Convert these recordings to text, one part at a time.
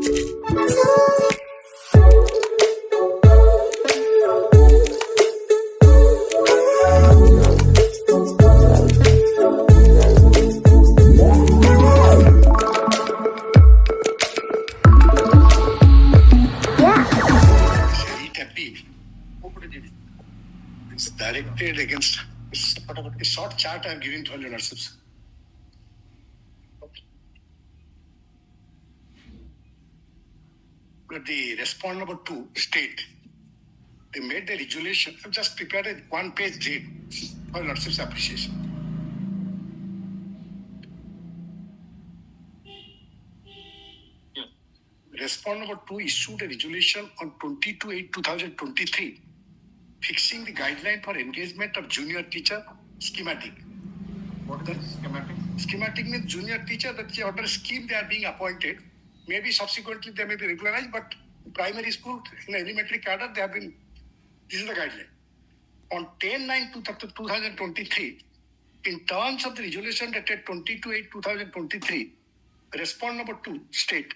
It's directed against a short chart I have given to all universities. But the respond number 2 state, they made the resolution. I've just prepared a one-page grid for universities appreciation. Respond number 2 issued a resolution on 22/8/2023 fixing the guideline for engagement of junior teacher schematic. What is schematic? Schematic means junior teacher, that under scheme they are being appointed. Maybe subsequently they may be regularized, but primary school in elementary cadre they have been. This is the guideline. On 10/9/2023, in terms of the resolution dated 22/8/2023, respond number 2 state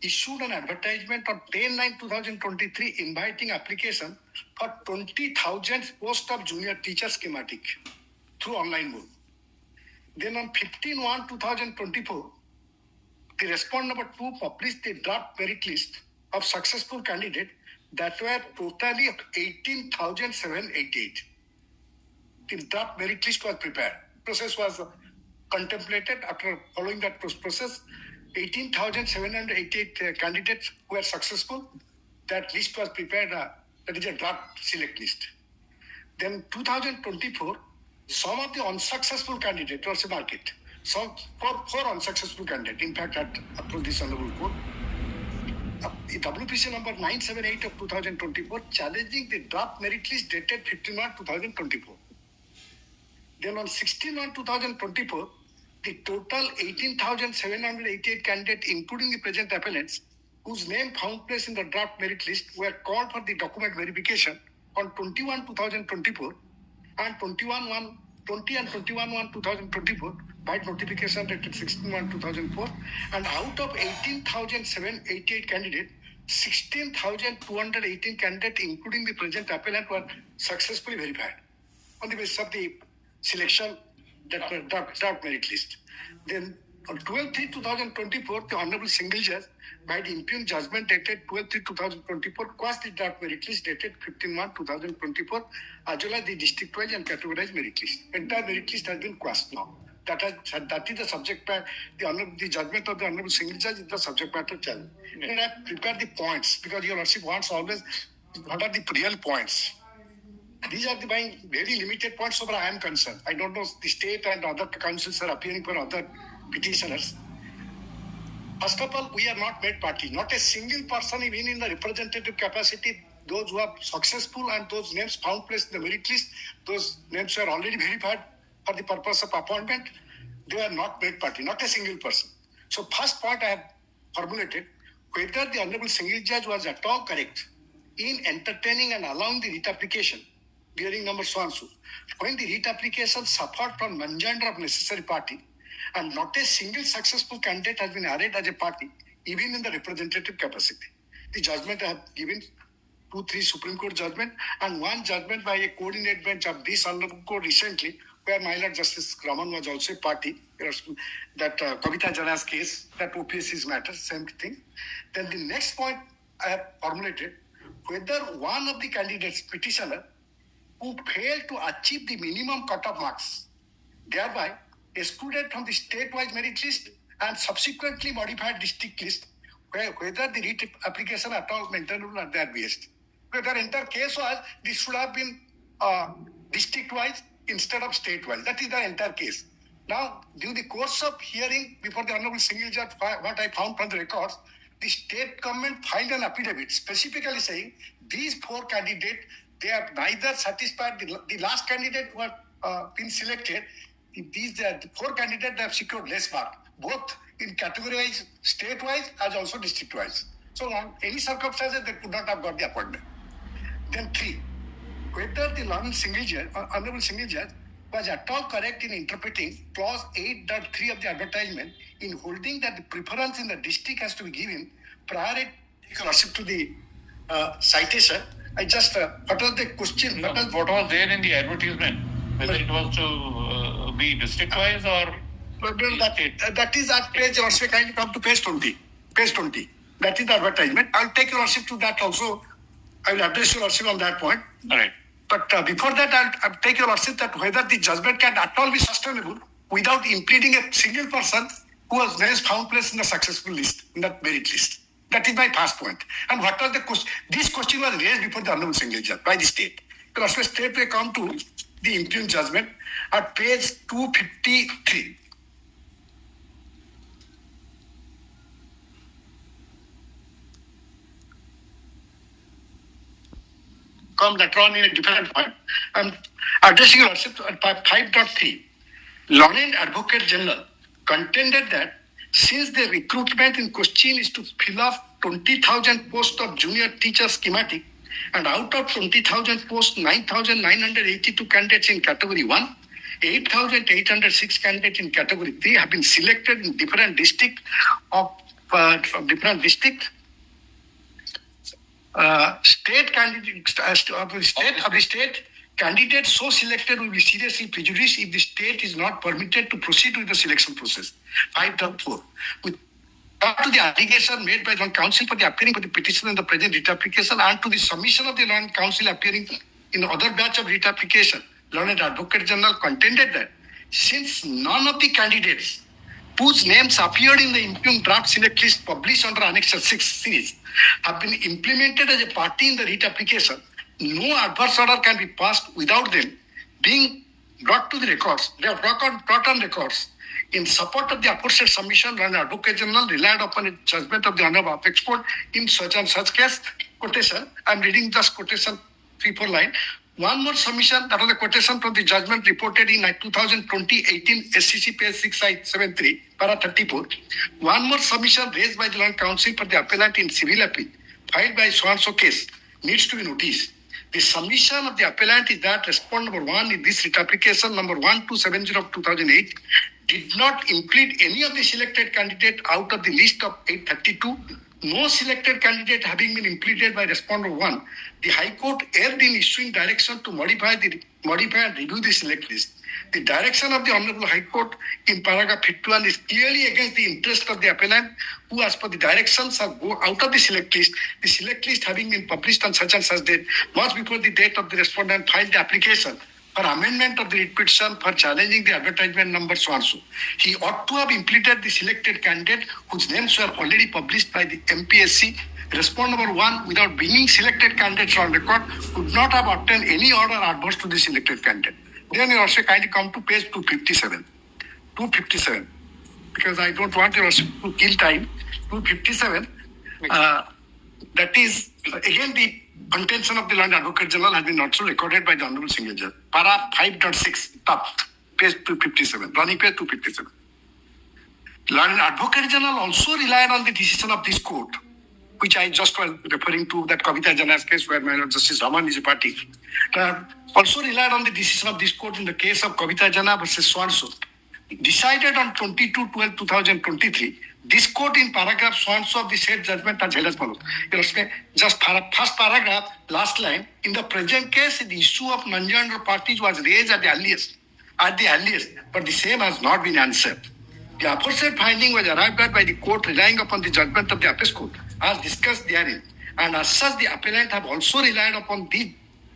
issued an advertisement on 10/9/2023 inviting application for 20,000 post of junior teacher schematic through online mode. Then on 15/1/2024, the respond number 2 published the draft merit list of successful candidates that were totally 18,788. The draft merit list was prepared. Process was contemplated. After following that process, 18,788 candidates who were successful. That list was prepared. That is a draft select list. Then 2024, some of the unsuccessful candidates was a market. Some four unsuccessful candidates, in fact, had approved this honorable court. The WPC number 978 of 2024 challenging the draft merit list dated 15/1/2024. Then on 16/1/2024, the total 18,788 candidates, including the present appellants, whose name found place in the draft merit list, were called for the document verification on 21/2024 and 21/1/2024 by notification dated 16/1/2004. And out of 18,788 candidates, 16,218 candidates, including the present appellant, were successfully verified on the basis of the selection that draft merit list. Then on 12/3/2024, the Honorable Single Judge, by the impugned judgment dated 12/3/2024, quashed the draft merit list dated 15/1/2024, as well as the district-wise and categorized merit list. Entire merit list has been quashed now. That is the subject matter. The judgment of the Honorable Single Judge is the subject matter challenge. And I have prepared the points because your Lordship wants always what are the real points. These are my very limited points so far I am concerned. I don't know the state and other councils are appearing for other petitioners. First of all, we are not made party. Not a single person, even in the representative capacity, those who are successful and those names found place in the merit list, those names were already verified for the purpose of appointment. They are not made party, not a single person. So first point I have formulated, whether the Honorable Single Judge was at all correct in entertaining and allowing the writ application bearing number so and so, when the writ application suffered from non-gender of necessary party and not a single successful candidate has been added as a party, even in the representative capacity. The judgment I have given 2-3 Supreme Court judgment and one judgment by a coordinate bench of this Honorable Court recently, where my Lord Justice Raman was also a party, that Kavita Jana's case, that OPSC's matter, same thing. Then the next point I have formulated, whether one of the candidates, petitioner, who failed to achieve the minimum cut-off marks, thereby excluded from the state-wise merit list and subsequently modified district list, whether the writ application at all maintainable at their best. Whether entire case was, this should have been district-wise instead of state-wise. That is the entire case. Now, during the course of hearing before the Honorable Single Judge, what I found from the records, the state government filed an affidavit specifically saying these 4 candidates, they are neither satisfied. The last candidate who have been selected, these 4 candidates have secured less mark, both in category-wise, state-wise, as also district-wise. So on any circumstances, they could not have got the appointment. Then 3, whether the Honorable Single Judge was at all correct in interpreting clause 8.3 of the advertisement in holding that the preference in the district has to be given prior to the citation. I just, what was the question? No, what was there in the advertisement? Whether it was to be district-wise or... That is at page, Your Worship, kindly come to page 20. Page 20. That is the advertisement. I'll take Your Worship to that also. I will address Your Worship on that point. All right. But before that, I'll take Your Worship that whether the judgment can at all be sustainable without impeding a single person who was never found place in the successful list, in that merit list. That is my first point. And what was the question? This question was raised before the Honorable Single Judge by the state. Your Worship, state may come to the impugned judgment at page 253. Come later on in a different point. I'm addressing Your Worship at 5.3. Learned Advocate General contended that since the recruitment in question is to fill up 20,000 posts of junior teacher schematic, and out of 20,000 posts, 9,982 candidates in category 1, 8,806 candidates in category 3 have been selected in different districts state candidates so selected will be seriously prejudiced if the state is not permitted to proceed with the selection process. 5.4. With regard to the allegation made by the counsel for the appearing for the petition in the present writ application and to the submission of the learned counsel appearing in other batch of writ application, Learned Advocate General contended that since none of the candidates whose names appeared in the impugned draft select list published under Annex 6 series have been implemented as a party in the writ application, no adverse order can be passed without them being brought to the records. They are brought on records. In support of the aforesaid submission, the Advocate General relied upon a judgment of the Honorable Apex Court in such and such case. Quotation. I'm reading just quotation 3-4 line. One more submission, that was a quotation from the judgment reported in 2020-18 SCC page 673, para 34. One more submission raised by the Learned Counsel for the appellant in civil appeal, filed by so-and-so case, needs to be noticed. The submission of the appellant is that respond number 1 in this writ application number 1270 of 2008 did not include any of the selected candidate out of the list of 832. No selected candidate having been implemented by responder 1, the High Court erred in issuing direction to modify and review the select list. The direction of the Honorable High Court in paragraph 51 is clearly against the interest of the appellant, who as per the direction shall go out of the select list having been published on such and such date, much before the date of the respondent filed the application for amendment of the writ petition for challenging the advertisement number so and so. He ought to have implemented the selected candidate whose names were already published by the MPSC. Respond number 1, without bringing selected candidates on record, could not have obtained any order adverse to the selected candidate. Then you also kindly come to page 257. 257. Because I don't want you also to kill time. 257. That is, again, the contention of the Learned Advocate General has been also recorded by the Honorable Single Judge. Para 5.6, top, page 257, running page 257. Learned Advocate General also relied on the decision of this court, which I just was referring to, that Kavita Jana's case where my Lord Justice Raman is a party. Also relied on the decision of this court in the case of Kavita Jana versus so-and-so. Decided on 22/12/2023, this court in paragraph so-and-so of the said judgment has held as follows. Just first paragraph, last line. In the present case, the issue of non-joined parties was raised at the earliest, but the same has not been answered. The aforesaid finding was arrived at by the court relying upon the judgment of the Apex Court, as discussed therein, and as such the appellant have also relied upon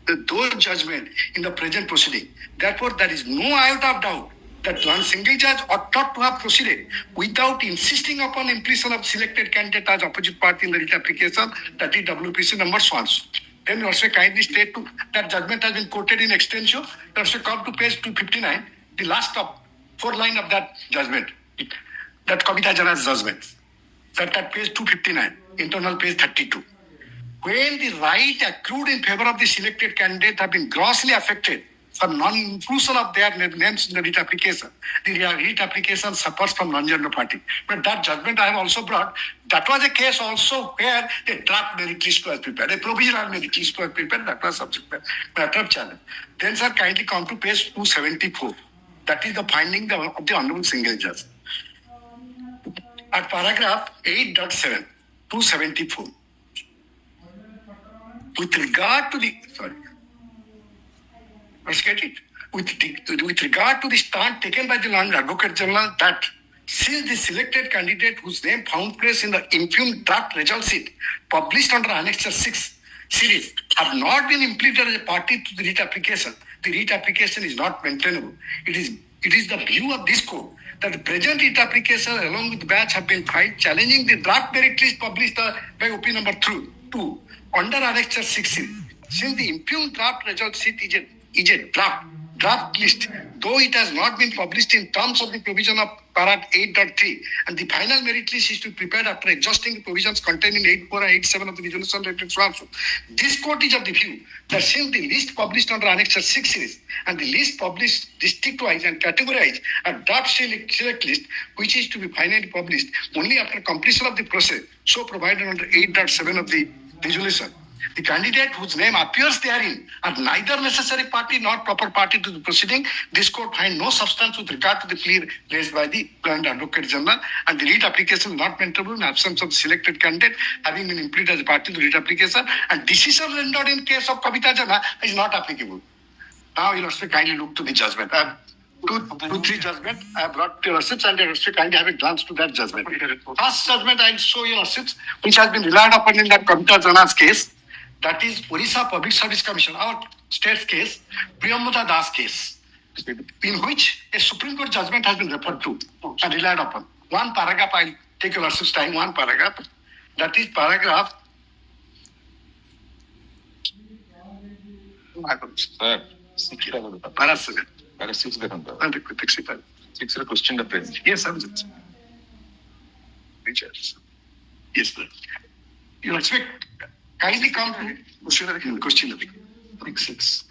those judgment in the present proceeding. Therefore, there is no iota of doubt that one single judge ought not to have proceeded without insisting upon impletion of selected candidate as opposite party in the writ application, that is WPC number so-and-so. Then you also kindly state to that judgment has been quoted in extenso. You also come to page 259, the last of 4 line of that judgment, that Kavita Jana's judgment. That page 259, internal page 32. When the right accrued in favor of the selected candidate have been grossly affected, for non-inclusion of their names in the writ application, the writ application suffers from non-gender party. But that judgment I have also brought. That was a case also where a draft merit list was prepared, a provisional merit list was prepared. That was subject matter of challenge. Then, sir, kindly come to page 274. That is the finding of the Honorable Single Judge. At paragraph 8.7, 274. With regard to the, let's get it. With regard to the stand taken by the Lord Advocate General that since the selected candidate whose name found place in the impugned draft result sheet published under Annexure 6 series have not been implemented as a party to the writ application, the writ application is not maintainable. It is the view of this court that the present writ application along with the batch have been filed challenging the draft merit list published by OP number 2 under Annexure 6 series. Since the impugned draft result sheet is a draft list, though it has not been published in terms of the provision of Para 8.3, and the final merit list is to be prepared after exhausting the provisions contained in 8.4 and 8.7 of the resolution related to also. This court is of the view that since the list published under Annexure 6 series and the list published district-wise and categorized a draft select list, which is to be finally published only after completion of the process, so provided under 8.7 of the resolution, the candidate whose name appears therein are neither necessary party nor proper party to the proceeding. This court find no substance with regard to the plea raised by the Lord Advocate General, and the writ application is not maintainable in absence of the selected candidate having been implemented as a party to the writ application, and decision rendered in case of Kavita Jana is not applicable. Now, Your Lordship, kindly look to the judgment. I have three judgment I have brought to Your Lordships, and Your Lordship, kindly have a glance to that judgment. First judgment I will show Your Lordships, which has been relied upon in that Kavita Jana's case. That is Orissa Public Service Commission, our state's case, Priyamvada Das case, in which a Supreme Court judgment has been referred to and relied upon. One paragraph, I'll take Your Lordship's time, one paragraph. That is paragraph. Sir, Para 7. para 6 देखो And the 6 question the present. Yes, I'm just. Yes, sir. You expect kindly come to question 6.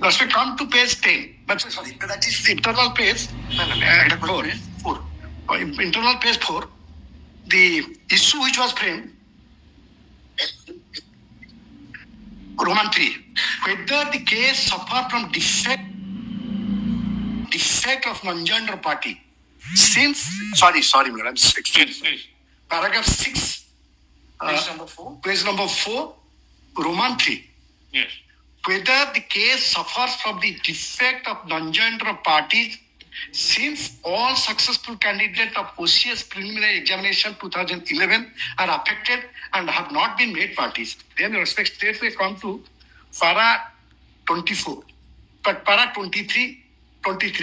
Let's come to page 10. But sorry, that is internal page 4. Internal page 4. The issue which was framed, Roman 3, whether the case suffer from defect of non-gender party. Since, sorry, madam, I'm paragraph 6, page number 4, Roman 3. Yes. Whether the case suffers from the defect of non-gender parties, since all successful candidates of OCS preliminary examination 2011 are affected and have not been made parties, then your respect straight will come to Para 24. But Para 23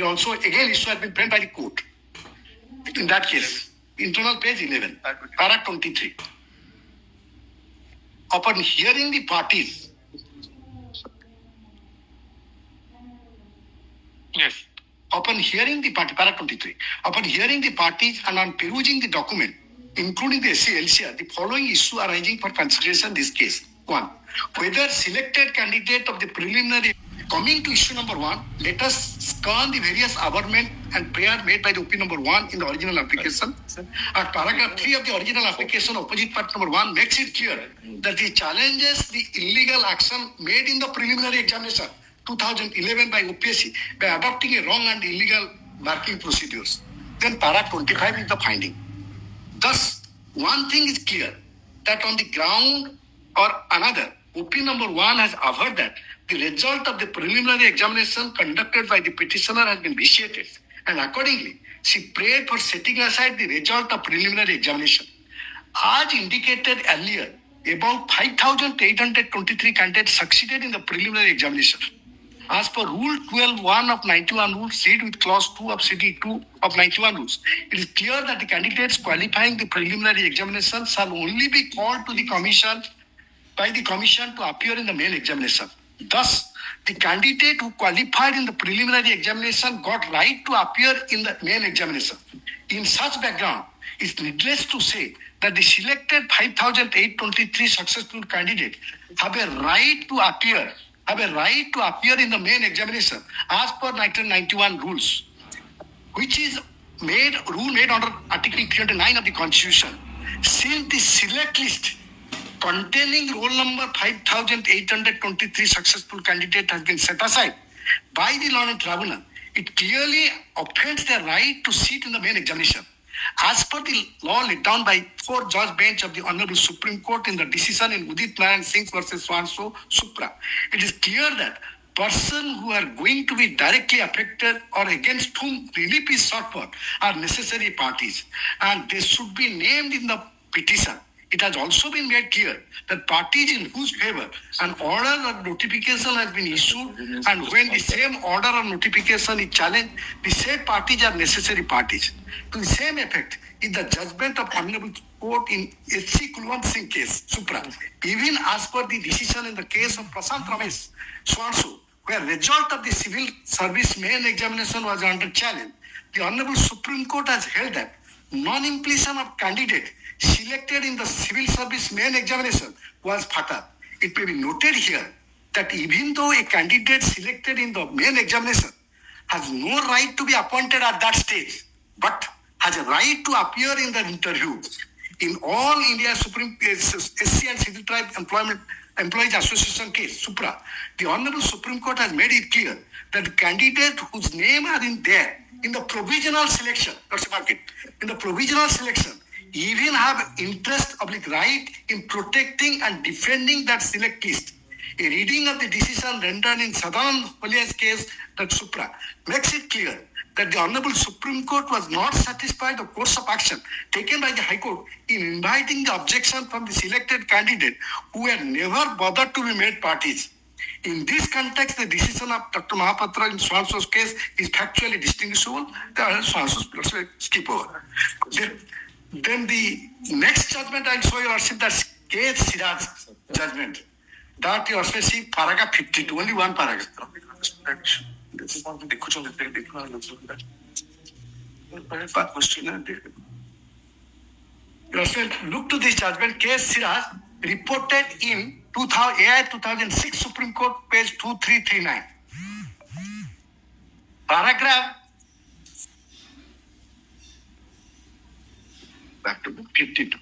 also, again, issue has been framed by the court. In that case, internal page 11, Para 23. Upon hearing the parties, Yes. upon hearing the party, Para 23, upon hearing the parties and on perusing the document, including the LCR, the following issue arising for consideration this case. 1. Whether selected candidate of the preliminary, coming to issue number 1, let us scan the various averment and prayer made by the OP number 1 in the original application. At paragraph 3 of the original application, opposite part number 1 makes it clear that it challenges the illegal action made in the preliminary examination 2011 by OPSC by adopting a wrong and illegal marking procedures. Then Para 25 is the finding. Thus, one thing is clear, that on the ground or another, OP number 1 has averred that the result of the preliminary examination conducted by the petitioner has been vitiated, and accordingly, she prayed for setting aside the result of preliminary examination. As indicated earlier, about 5,823 candidates succeeded in the preliminary examination. As per Rule 12.1 of 91 rules, read with Clause 2 of CD 2 of 91 rules, it is clear that the candidates qualifying the preliminary examination shall only be called to the commission by the commission to appear in the main examination. Thus, The candidate who qualified in the preliminary examination got right to appear in the main examination. In such background, it's needless to say that the selected 5,823 successful candidates have a right to appear in the main examination as per 1991 rules, which is rule made under Article 309 of the Constitution. Since the select list containing roll number 5,823 successful candidate has been set aside by the Learning Tribunal, it clearly offends their right to sit in the main examination. As per the law laid down by 4-judge bench of the Honorable Supreme Court in the decision in Udit Narayan Singh versus so-and-so Subhra, it is clear that persons who are going to be directly affected or against whom relief is sought for are necessary parties, and they should be named in the petition. It has also been made clear that parties in whose favor an order or notification has been issued, and when the same order or notification is challenged, the said parties are necessary parties. To the same effect is the judgment of Honorable Court in S.C. Kulwant Singh case, Subhra. Even as per the decision in the case of Prashant Ramesh, so-and-so, where result of the civil service main examination was under challenge, the Honorable Supreme Court has held that non-impleadment of candidate selected in the civil service main examination was fatal. It may be noted here that even though a candidate selected in the main examination has no right to be appointed at that stage, but has a right to appear in the interview. In all India Supreme SC and Civil Tribe Employees Association case, Subhra, the Honorable Supreme Court has made it clear that the candidate whose name are in there in the provisional selection, in the provisional selection, even have interest oblique right in protecting and defending that select list. A reading of the decision rendered in Sadanand Holia's case, that Subhra, makes it clear that the Honorable Supreme Court was not satisfied the course of action taken by the High Court in inviting the objection from the selected candidate who were never bothered to be made parties. In this context, the decision of Dr. Mahapatra in so-and-so's case is factually distinguishable. The so-and-so's skip over. Then the next judgment I'll show you, Arshid, that's case Siraj judgment. That you also see paragraph 52, only one paragraph. This is one of the look to this judgment, case Siraj, reported in AI 2006 Supreme Court, page 2339. Paragraph back to 52.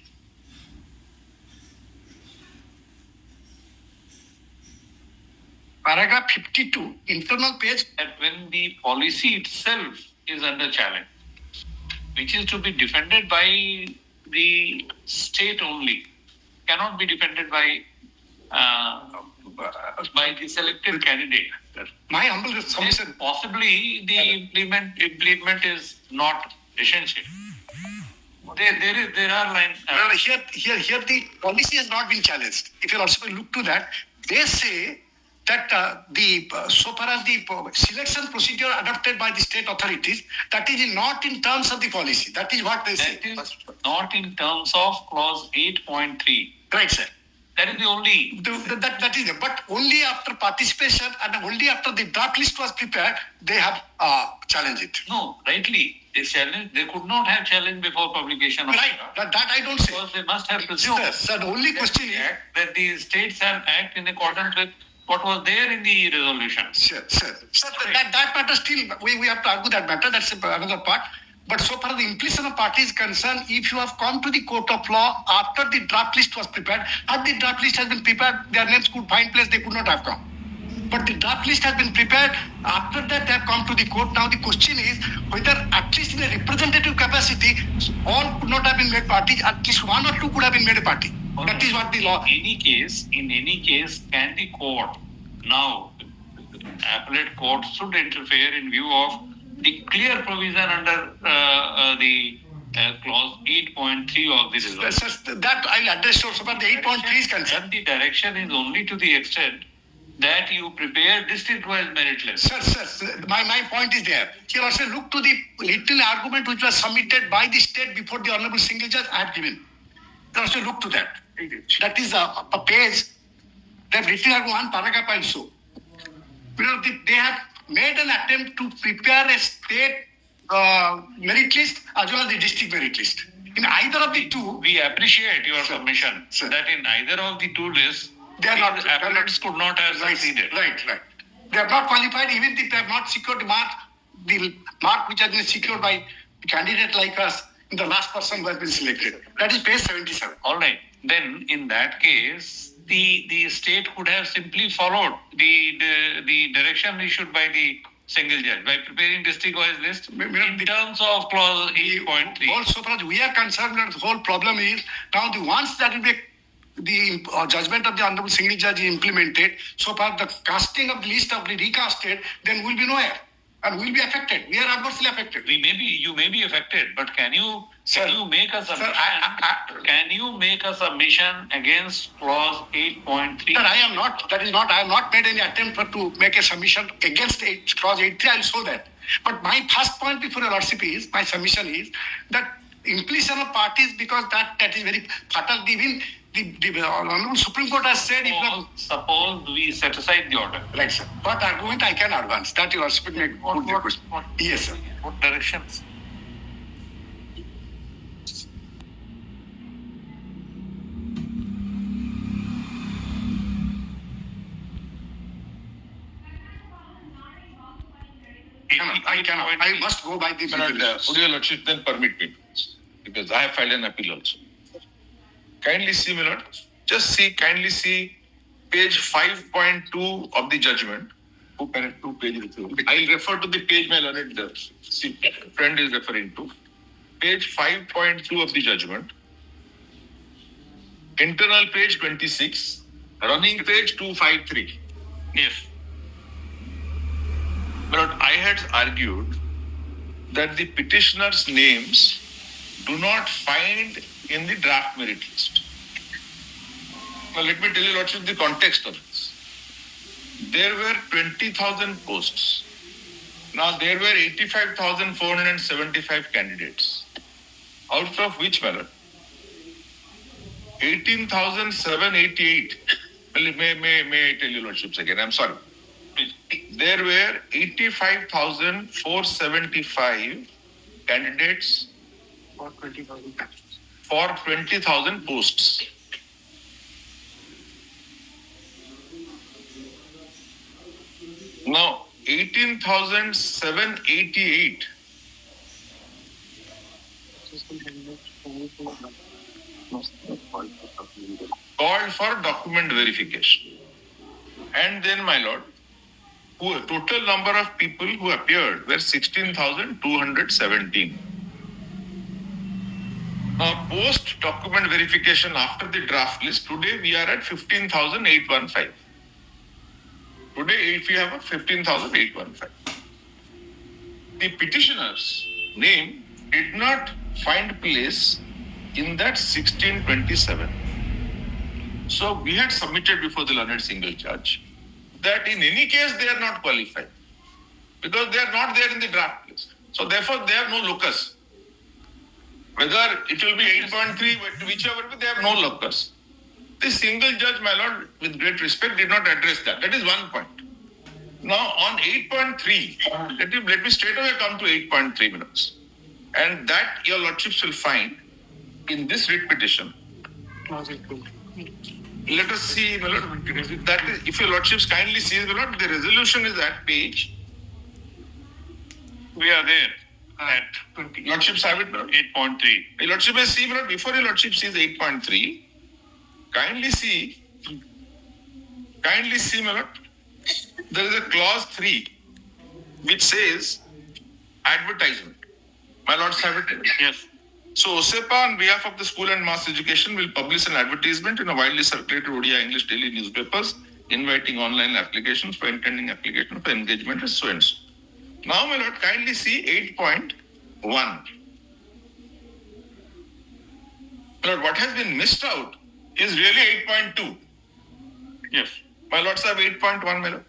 Paragraph 52, internal page. That when the policy itself is under challenge, which is to be defended by the state only, cannot be defended by the selected candidate. My humble submission. Possibly the impleadment is not essential. There are lines. Here the policy has not been challenged. If you also look to that, they say that so far as the selection procedure adopted by the state authorities, that is not in terms of the policy. That is what they say. That is not in terms of clause 8.3. Right, sir. That is the only. That is, but only after participation and only after the draft list was prepared, they have challenged it. No, rightly. They could not have challenged before publication of right. That I don't say. Because they must have presumed. Sir, the only question is that the states have act in accordance with what was there in the resolution. Sir, that matter still, we have to argue that matter. That's another part. But so far the impleadment of party is concerned, if you have come to the court of law after the draft list was prepared, had the draft list has been prepared, their names could find place, they could not have come. But the draft list has been prepared, after that they have come to the court. Now the question is whether at least in a representative capacity, all could not have been made parties, at least one or two could have been made a party. Okay. That is what the law. In any case, can the court now, appellate court should interfere in view of the clear provision under the clause 8.3 of the resolution. That I will address so far the 8.3 is concerned. And the direction is only to the extent that you prepare district-wise merit list. Sir, my point is there. Here also look to the written argument which was submitted by the state before the Honorable Single Judge I have given. Also look to that. That is a page that written argument, one paragraph also. They have made an attempt to prepare a state merit list as well as the district merit list. In either of the two, We appreciate your submission that in either of the two lists, they are not applicants could not have succeeded. Right. They are not qualified, even if they have not secured the mark which has been secured by a candidate like us in the last person who has been selected. That is page 77. All right. Then in that case, the state could have simply followed the direction issued by the single judge by preparing district-wise list in terms of clause 8.3. Also, we are concerned that the whole problem is now the ones that will be the judgment of the honorable single judge is implemented, so far the casting of the list of the recasted, then will be nowhere and will be affected. We are adversely affected. You may be affected, but can you make a submission? Sir, can you make a submission against clause 8.3? Sir, I am not. That is not. I have not made any attempt to make a submission against clause 8.3. I will show that. But my first point before your lordship is, my submission is that impletion of parties, because that is very fatal. Even the Honorable Supreme Court has said, suppose we set aside the order. Right, sir. What argument I can advance? That your lordship may put the question. Yes, sir. What directions? I cannot. I must go by the Would your lordship then permit me? Because I have filed an appeal also. Kindly see, my lord. Kindly see page 5.2 of the judgment. I'll refer to the page my learned friend is referring to. Page 5.2 of the judgment. Internal page 26. Running page 253. Yes. But I had argued that the petitioners' names do not find in the draft merit list. Now, let me tell you what is the context of this. There were 20,000 posts. Now, there were 85,475 candidates, out of which, 18,788. May I tell you, lordships, again? I'm sorry. There were 85,475 candidates for 20,000 posts. Now, 18,788 called for document verification. And then, my lord, total number of people who appeared were 16,217. Now, post document verification after the draft list, today we are at 15,815. Today, if we have a 15,815. The petitioner's name did not find place in that 1627. So, we had submitted before the learned single judge that in any case they are not qualified because they are not there in the draft list. So therefore they have no locus. Whether it will be 8.3, whichever, they have no locus. The single judge, my lord, with great respect, did not address that. That is one point. Now on 8.3, let me straight away come to 8.3 minutes. And that your lordships will find in this writ petition. Let us see, my lord, that is, if your lordships kindly see, my lord, the resolution is at page. We are there at Lordships have it, my lord. 8.3. Your lordship may see, my lord, before your lordship sees 8.3, kindly see, my lord, there is a clause 3 which says advertisement. My lords have it. Yes. So, OSEPA, on behalf of the school and mass education, will publish an advertisement in a widely circulated Odia English daily newspapers, inviting online applications for intending application for engagement as so and so. Now, my lord, kindly see 8.1. My lord, what has been missed out is really 8.2. Yes. My lords have 8.1, my lord.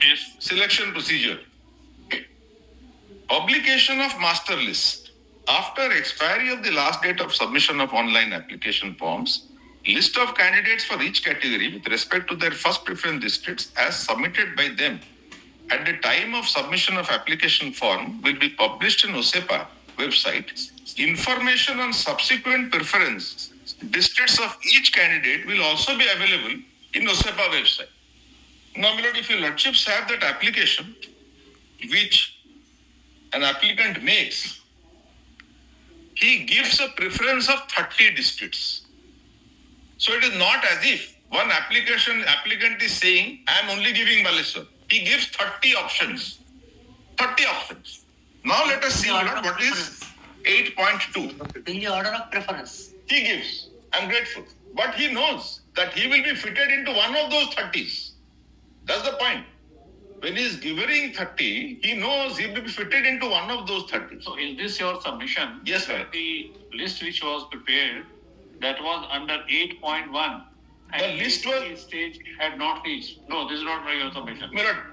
Yes. Selection procedure. Publication of master list. After expiry of the last date of submission of online application forms, list of candidates for each category with respect to their first preference districts as submitted by them at the time of submission of application form will be published in OSEPA website. Information on subsequent preference districts of each candidate will also be available in OSEPA website. Now, my lord, if your lordships have that application which an applicant makes, he gives a preference of 30 districts. So it is not as if one applicant is saying, I am only giving Baleswar. He gives 30 options. 30 options. Now let us see what is 8.2. In the order of preference. He gives. I am grateful. But he knows that he will be fitted into one of those 30s. That's the point. When he is giving 30, he knows he will be fitted into one of those 30s. So is this your submission? Yes, sir. The list which was prepared, that was under 8.1. The list was... stage had not reached. No, this is not your submission.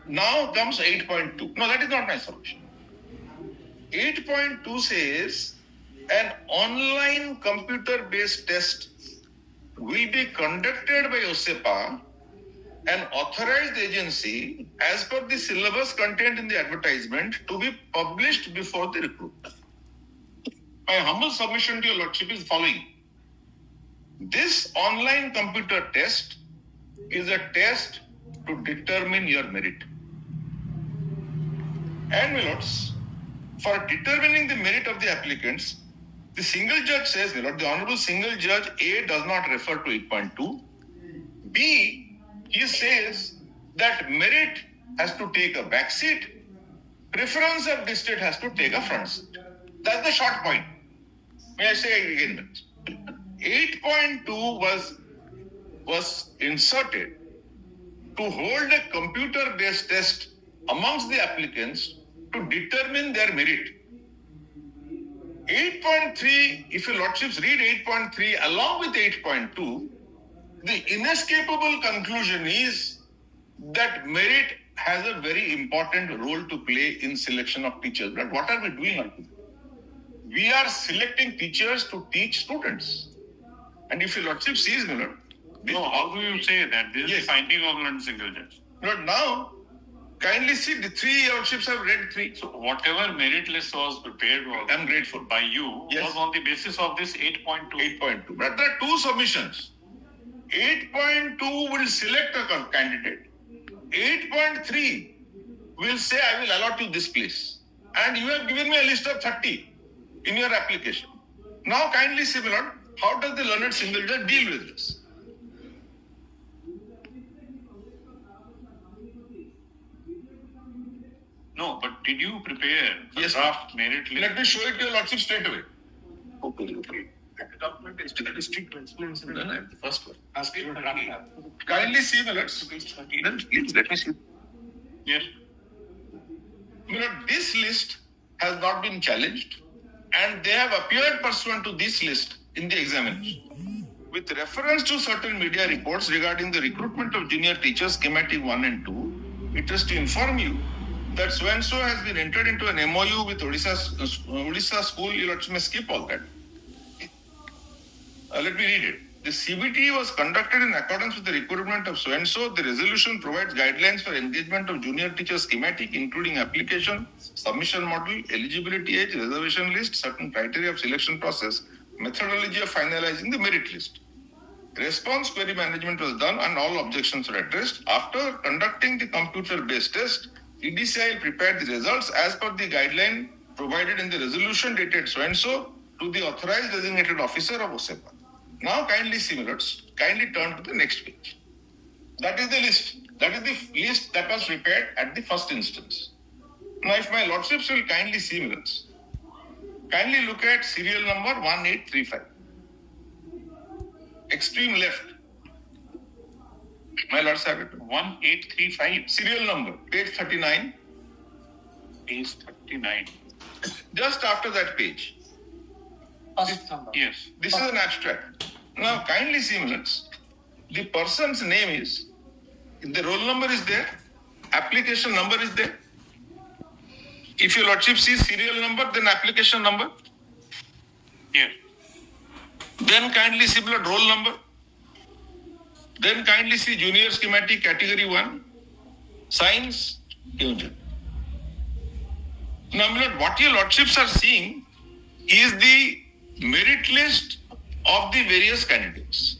Now comes 8.2. No, that is not my submission. 8.2 says an online computer-based test will be conducted by OSEPA, an authorized agency, as per the syllabus contained in the advertisement, to be published before the recruitment. My humble submission to your lordship is following. This online computer test is a test to determine your merit. And my lords, for determining the merit of the applicants, the single judge says, my lord, the Honorable Single Judge A does not refer to 8.2. B, he says that merit has to take a back seat, preference of district has to take a front seat. That's the short point. May I say it again? 8.2 was inserted to hold a computer-based test amongst the applicants to determine their merit. 8.3, if your lordships read 8.3 along with 8.2, the inescapable conclusion is that merit has a very important role to play in selection of teachers. But what are we doing? We are selecting teachers to teach students. And if your lordship sees, no, how do you say that? This is the finding of the single judge. But now, kindly see, the three lordships have read 3. So whatever merit list was prepared I'm grateful. by you was on the basis of this 8.2. 8.2. But there are two submissions. 8.2 will select a candidate. 8.3 will say, I will allot you this place. And you have given me a list of 30 in your application. Now kindly see, my lord, how does the learned single judge deal with this? No, but did you prepare a Yes, draft merit list? Let me show it to your lordship straight away. Okay. The document is to the district principal. The first one. Ask you to run it. Kindly see, my lords. Please let me see. Yes. My lord, this list has not been challenged, and they have appeared pursuant to this list in the examination. With reference to certain media reports regarding the recruitment of junior teachers, schematic 1 and 2, it is to inform you that so-and-so has been entered into an MOU with Odisha school. You may skip all that. Let me read it. The CBT was conducted in accordance with the recruitment of so-and-so. The resolution provides guidelines for engagement of junior teacher schematic, including application, submission model, eligibility age, reservation list, certain criteria of selection process, methodology of finalizing the merit list. Response query management was done and all objections were addressed. After conducting the computer-based test, EDCIL prepared the results as per the guideline provided in the resolution dated so-and-so to the authorized designated officer of OSEPA. Now kindly see, my lords, kindly turn to the next page. That is the list. That is the list that was prepared at the first instance. Now if my lordships will kindly see, my lords, kindly look at serial number 1835. Extreme left. My lords have it. 1835. Serial number, page 39. Page 39. Just after that page. First number. Yes. This is an abstract. Now kindly see, my lords, the person's name is, the roll number is there, application number is there. If your lordship sees serial number, then application number. Yes. Then kindly see blood roll number. Then kindly see junior schematic category 1, science, Now, my lord, what your lordships are seeing is the merit list of the various candidates.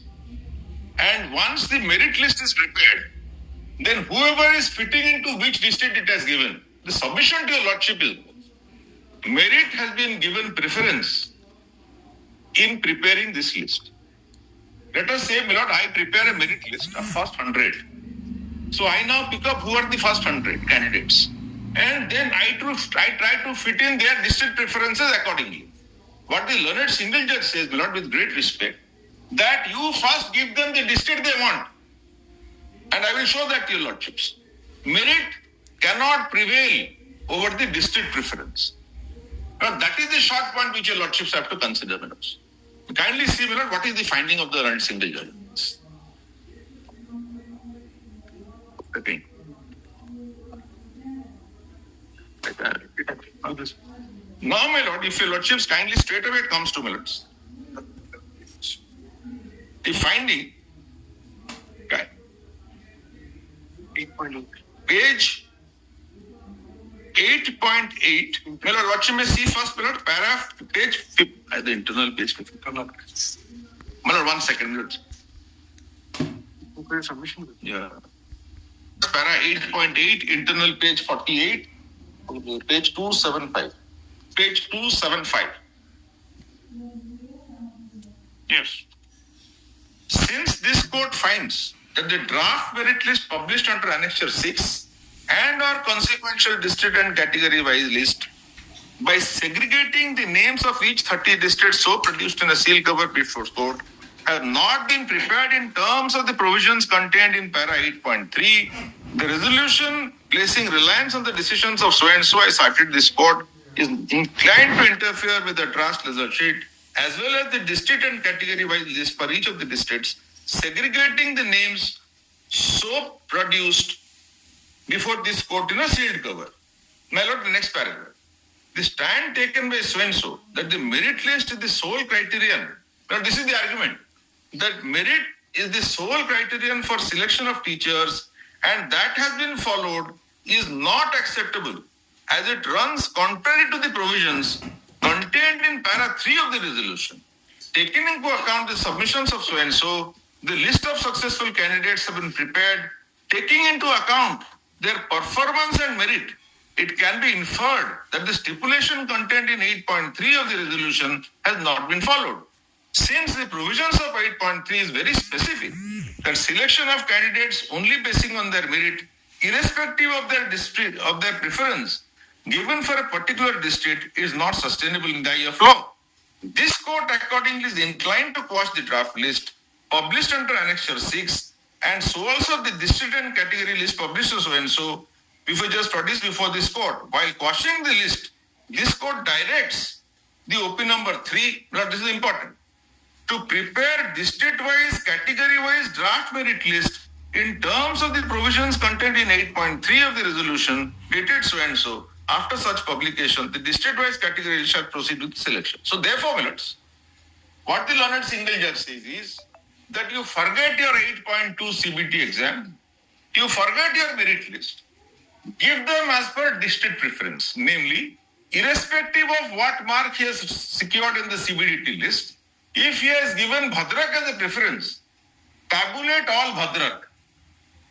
And once the merit list is prepared, then whoever is fitting into which district it has given, the submission to your lordship is merit has been given preference in preparing this list. Let us say, my lord, I prepare a merit list of first 100. So I now pick up who are the first 100 candidates. And then I try to fit in their district preferences accordingly. What the learned single judge says, my lord, with great respect, that you first give them the district they want. And I will show that to your lordships. Merit cannot prevail over the district preference. Now that is the short point which your lordships have to consider, my lords. Kindly see, my lord, what is the finding of the learned single judge. Okay. Now, my lord, if your lordships kindly straight away it comes to my lords. The finding, okay. Page 8.8. My lord, what you may see first, my lord, paragraph, page 5, the internal page 50. My lord, 1 second, my lord. Yeah. Para 8.8, internal page 48, page 275. Page 275. Yes. Since this court finds that the draft merit list published under Annexure 6 and or consequential district and category wise list by segregating the names of each 30 districts so produced in a seal cover before court have not been prepared in terms of the provisions contained in para 8.3, the resolution placing reliance on the decisions of so and so, I cited this court, is inclined to interfere with the draft result sheet as well as the district and category wise list for each of the districts, segregating the names so produced before this court in a sealed cover. My lord, the next paragraph. The stand taken by so and so that the merit list is the sole criterion. Now, this is the argument that merit is the sole criterion for selection of teachers and that has been followed is not acceptable as it runs contrary to the provisions contained in para 3 of the resolution. Taking into account the submissions of so and so, the list of successful candidates have been prepared. Taking into account their performance and merit, it can be inferred that the stipulation contained in 8.3 of the resolution has not been followed. Since the provisions of 8.3 is very specific, that selection of candidates only basing on their merit, irrespective of their district, of their preference, given for a particular district is not sustainable in the eye of law. This court accordingly is inclined to quash the draft list published under Annexure 6 and so also the district and category list published so and so before just produced before this court. While quashing the list, this court directs the OP number 3, now this is important, to prepare district-wise, category-wise draft merit list in terms of the provisions contained in 8.3 of the resolution dated so and so. After such publication, the district-wise category shall proceed with selection. So therefore, my lords, what the learned single judge says is that you forget your 8.2 CBT exam, you forget your merit list, give them as per district preference, namely, irrespective of what mark he has secured in the CBDT list, if he has given Bhadrak as a preference, tabulate all Bhadrak.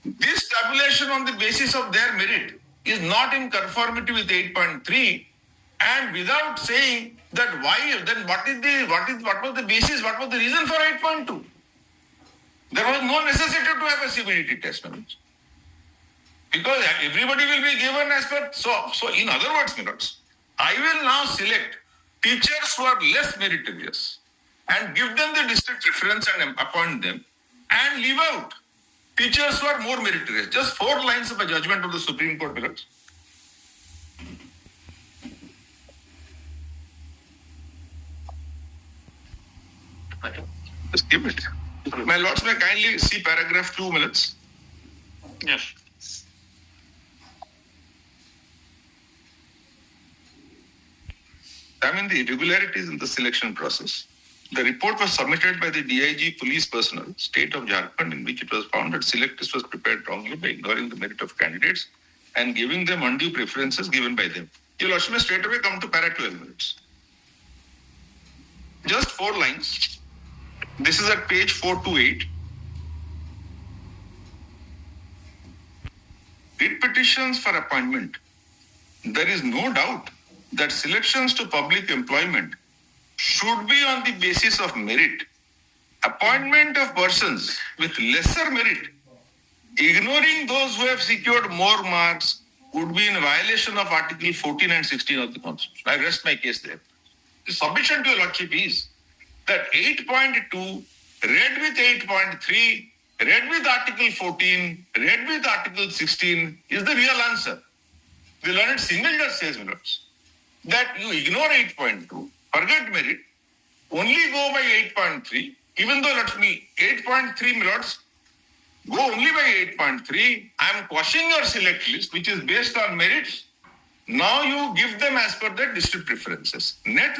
This tabulation on the basis of their merit is not in conformity with 8.3 and without saying that why, then what was the basis, what was the reason for 8.2? There was no necessity to have a CBDT test, because everybody will be given as per, so in other words, I will now select teachers who are less meritorious and give them the district preference and appoint them and leave out teachers who are more meritorious. Just 4 lines of a judgment of the Supreme Court, my lords. Just give it. My lords, may kindly see paragraph 2 minutes. Yes. Examine the irregularities in the selection process. The report was submitted by the DIG police personnel, state of Jharkhand, in which it was found that select list was prepared wrongly by ignoring the merit of candidates and giving them undue preferences given by them. Your Lordship may straight away come to para 12 minutes. Just 4 lines. This is at page 428. Writ petitions for appointment. There is no doubt that selections to public employment should be on the basis of merit. Appointment of persons with lesser merit, ignoring those who have secured more marks, would be in violation of Article 14 and 16 of the Constitution. I rest my case there. The submission to your Lordship is that 8.2 read with 8.3, read with Article 14, read with Article 16 is the real answer. The learned single judge says, my lords, that you ignore 8.2, forget merit, only go by 8.3, even though let me 8.3, my lords, go only by 8.3. I am quashing your select list, which is based on merits. Now you give them as per their district preferences. Net.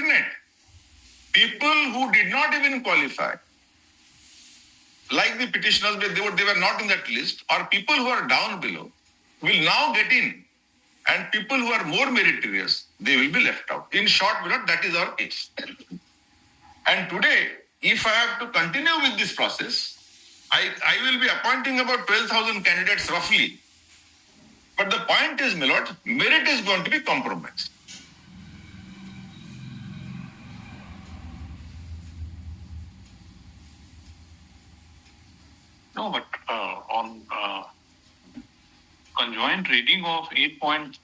People who did not even qualify, like the petitioners, they were not in that list, or people who are down below, will now get in. And people who are more meritorious, they will be left out. In short, that is our case. And today, if I have to continue with this process, I will be appointing about 12,000 candidates roughly. But the point is, my lord, merit is going to be compromised. No, but on conjoint reading of 8.2,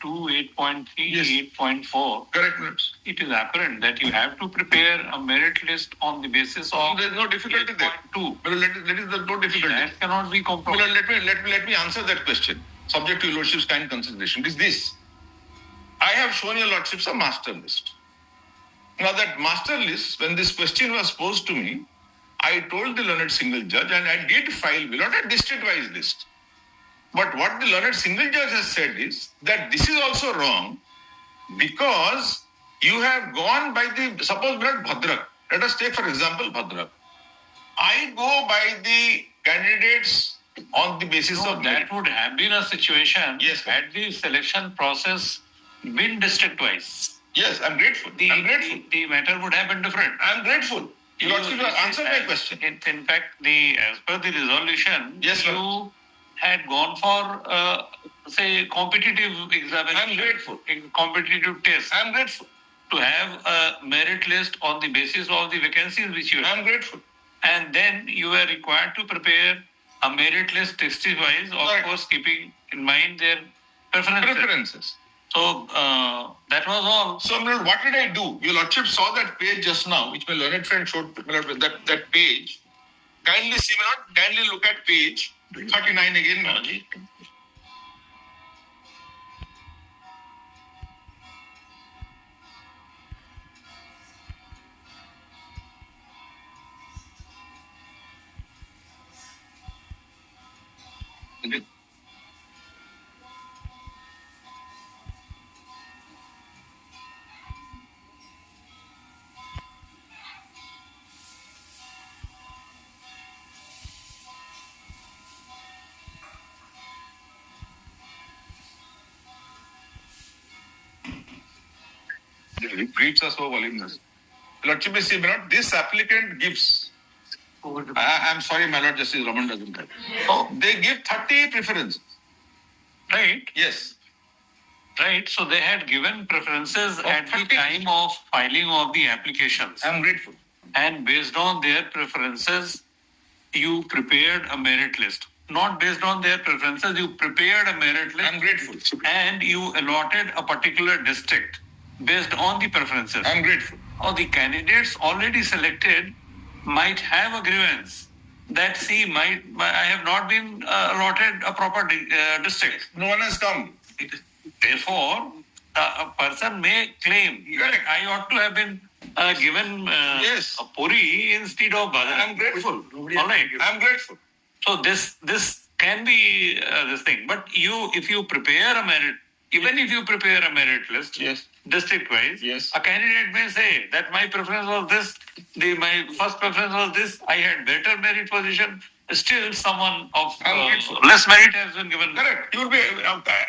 8.3, Yes. 8.4, Correct, minutes. it is apparent that you have to prepare a merit list on the basis of There is no difficulty there. 8.2. But there is no difficulty. That cannot be Well, compromised. let me answer that question, subject to your Lordship's kind consideration. Is this. I have shown your Lordships a master list. Now that master list, when this question was posed to me, I told the learned single judge, and I did file not a district-wise list. But what the learned single judge has said is that this is also wrong because you have gone by the, suppose Bhadrak. Let us take, for example, Bhadrak. I go by the candidates on the basis No, of that would have been a situation Yes, sir. had the selection process been district-wise. Yes, I'm grateful. I'm grateful. The matter would have been different. I'm grateful. Your Lordship has answered my question. In fact, as per the resolution, Yes, sir. you had gone for, say, competitive examination. I'm grateful. In competitive test. I'm grateful. To have a merit list on the basis of the vacancies which you have. I'm grateful. And then you were required to prepare a merit list district-wise, of Right. course, keeping in mind their preferences. So, that was all. So, my lord, what did I do? Your Lordship saw that page just now, which my learned friend showed, my lord, that page. Kindly see, my lord, kindly look at page 39 again, my lord. It reads us so voluminous. Lordship may say, my lord, this applicant gives. I'm sorry, my lord, Justice Raman doesn't have. Oh, they give 30 preferences. Right? Yes. Right. So they had given preferences at the 30. time of filing of the applications. I'm grateful. And based on their preferences, you prepared a merit list. Not based on their preferences, you prepared a merit list. I'm grateful. And you allotted a particular district based on the preferences. I'm grateful. Or the candidates already selected might have a grievance that I have not been allotted a proper district. No one has come. Therefore, a person may claim Correct. I ought to have been given Yes. a puri instead of badam. I'm grateful. All right. I'm grateful. So this can be this thing. But if you prepare a merit, even if you prepare a merit list, Yes. district-wise, Yes. a candidate may say that my preference was this, my first preference was this, I had better merit position still someone of Ungrateful. less merit has been given. Correct. You will be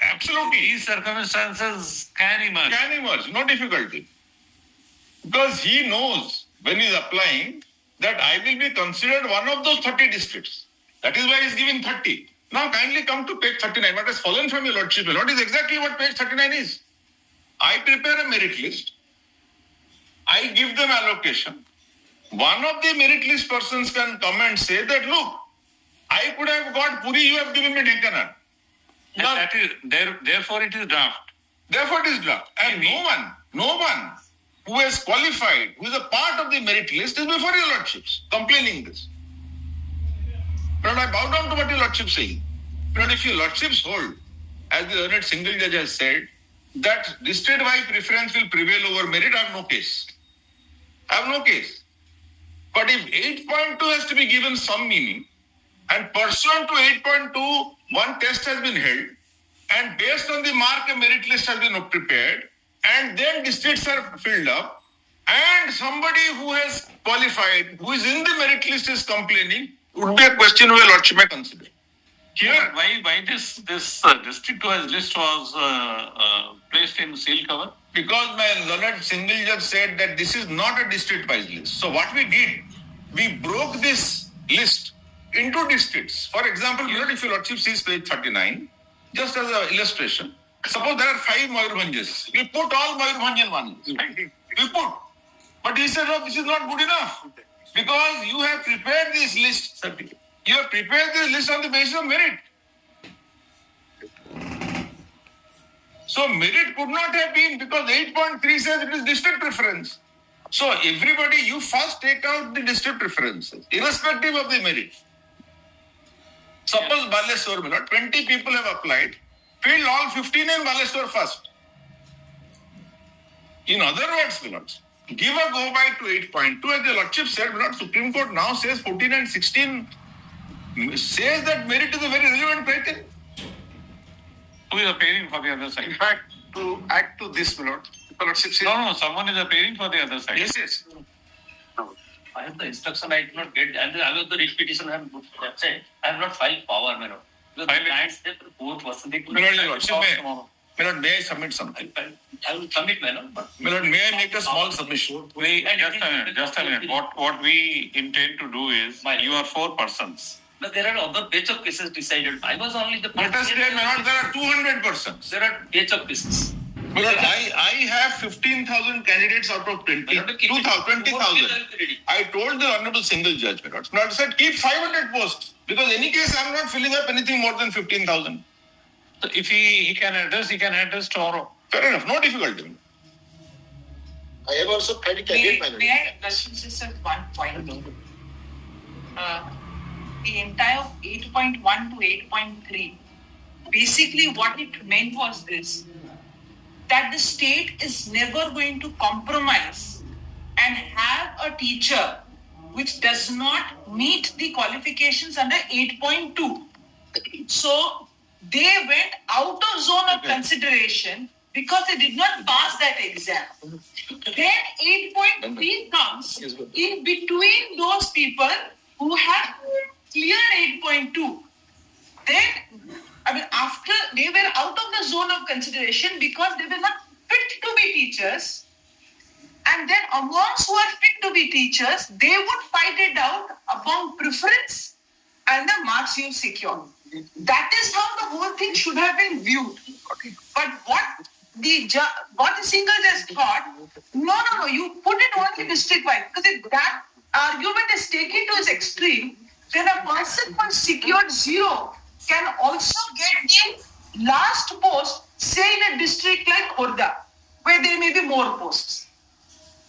absolutely. These circumstances can emerge. Can emerge, no difficulty. Because he knows when he is applying that I will be considered one of those 30 districts. That is why he is giving 30. Now kindly come to page 39. What has fallen from your lordship? What is exactly what page 39 is? I prepare a merit list. I give them allocation. One of the merit list persons can come and say that, look, I could have got Puri, you have given me Dhenkanad. Now, That is, therefore it is draft. therefore it is draft. And no one who has qualified, who is a part of the merit list is before your lordships, complaining this. But I bow down to what your lordship saying. But if your lordships hold, as the learned single judge has said, that district-wide preference will prevail over merit, I have no case. I have no case. But if 8.2 has to be given some meaning, and pursuant to 8.2, one test has been held, and based on the mark, a merit list has been prepared, and then districts are filled up, and somebody who has qualified, who is in the merit list is complaining, would be a question where lordship may consider. Here, Why this district-wise list was placed in seal cover? because my learned single judge said that this is not a district-wise list. So what we did, we broke this list into districts. For example, if your lordship sees page 39, just as an illustration, suppose there are 5 Mayurbhanjas. We put all Mayurbhanj in one list. We put. But he said, oh, this is not good enough. Because you have prepared this list. You have prepared this list on the basis of merit. So merit could not have been, because 8.3 says it is district preference. So everybody, you first take out the district preferences, irrespective of the merit. Suppose Baleswar, 20 people have applied, fill all 15 in Baleswar first. In other words, Milords, give a go by to 8.2, as the lordship said, Milords, Supreme Court now says 14 and 16 says that merit is a very relevant criteria. Who is appearing for the other side? In fact, to add to this, my lord, the lordship says, No, someone is appearing for the other side. yes. I have the instruction, I did not get, and I have the writ petition, I have not filed power, my lord. Because the File it. clients, they both person, they could My lord, your lordship, Tomorrow. Milord, may I submit something? I will submit, my lord, but. Milord, may I make a small submission? Just a minute. What we intend to do is, you are 4 persons. But there are other batch of cases decided. I was only the. Let us say, my lord, there are 200 persons. There are batch of cases. Milord, I have 15,000 candidates out of 20,000. I told the honorable single judge, my lord. Milord said, keep 500 posts. Because in any case, I am not filling up anything more than 15,000. So if he can address tomorrow. Fair enough, no difficulty. I have also tried to caveat, my lord. May I just at one point? The entire 8.1 to 8.3, basically what it meant was this, that the state is never going to compromise and have a teacher which does not meet the qualifications under 8.2. So they went out of zone of consideration because they did not pass that exam. Then 8.3 comes in between those people who have cleared 8.2. Then, after they were out of the zone of consideration because they were not fit to be teachers, and then amongst who are fit to be teachers, they would fight it out among preference and the marks you secure. That is how the whole thing should have been viewed. But what the single judge thought, no, you put it only district-wide, because if that argument is taken to its extreme, then a person who secured 0 can also get the last post, say in a district like Odia, where there may be more posts.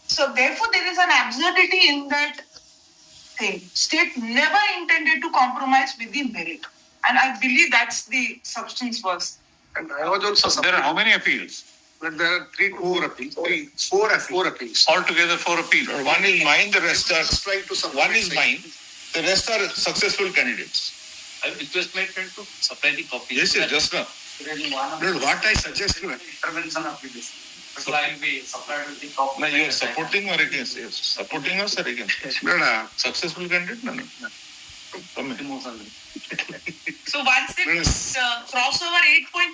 So therefore, there is an absurdity in that thing. State never intended to compromise with the merit. And I believe that's the substance was. And I was also There are how many appeals? But there are 4 appeals. Altogether 4 appeals. One is mine, the rest are. Just trying to One is mine, the rest are successful candidates. I will request my friend to supply the copy. Yes, just now. No, what I suggest, Intervention of this. So I will be supplied with the copy. No, you are supporting or against? Yes. Supporting us or against? no, Successful candidate? No. So once they cross over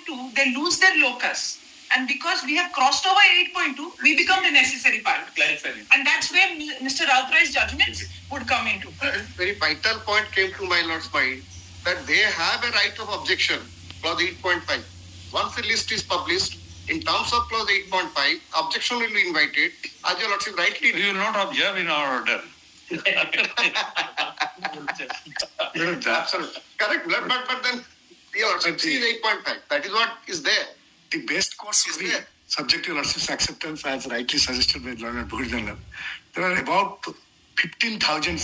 8.2, they lose their locus. And because we have crossed over 8.2, we become the necessary part. And that's where Mr. Rautrai's judgments would come into. Very vital point came to my lord's mind that they have a right of objection, clause 8.5. Once the list is published, in terms of clause 8.5, objection will be invited. As your lordship rightly We will not observe in our order. Absolutely. Correct. But then your lordship sees 8.5. That is what is there. The best course is there. Subject to your lordship's acceptance, as rightly suggested by Learned Bhujan. There are about 15,000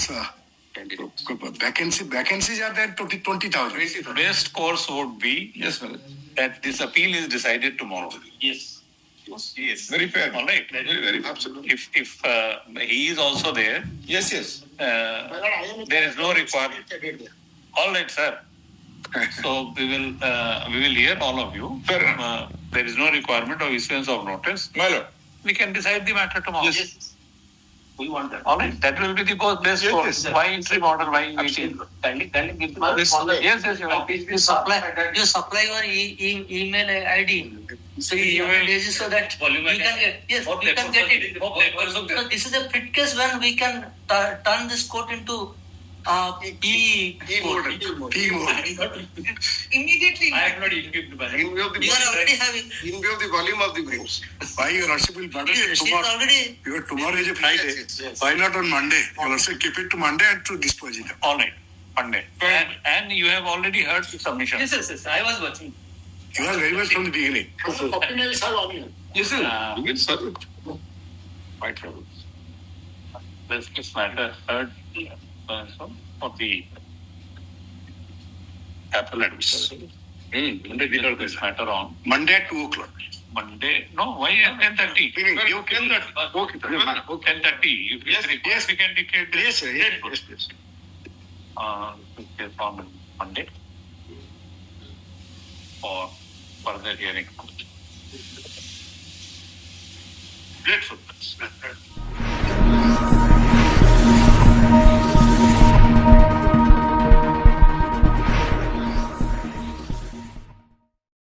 vacancies are there, 20,000. Best course would be that this appeal is decided tomorrow. Yes. Yes. Very fair. All right. Very absolutely. If he is also there, Yes. there is no requirement. All right, sir. So we will hear all of you. Fair enough. There is no requirement of issuance of notice. My lord. We can decide the matter tomorrow. Yes. We want that. All right. That will be the best course. Why interim order? Why meeting? Kindly give the Yes. You supply your email ID. So you so that we can get we can get it. So this is a fit case when we can turn this court into T mode. Immediately. I have not equipped by In view of the you are already having. in view of the volume of the briefs. Why your lordship will bother tomorrow? Already. Tomorrow is a Friday. Yes. Why not on Monday? Your lordship keep it to Monday and to dispose it. All right. Monday. And you have already heard the submission. Yes. I was watching. You are very much from the beginning. Yes, sir. Quite trouble. This matter heard of the appellants. Monday we heard this matter on. Monday at 2 o'clock. Monday. No, why at 10:30? 10:30. Yes, we can dictate this. Yes, sir. Yes, please. On Monday for further hearing. Grateful.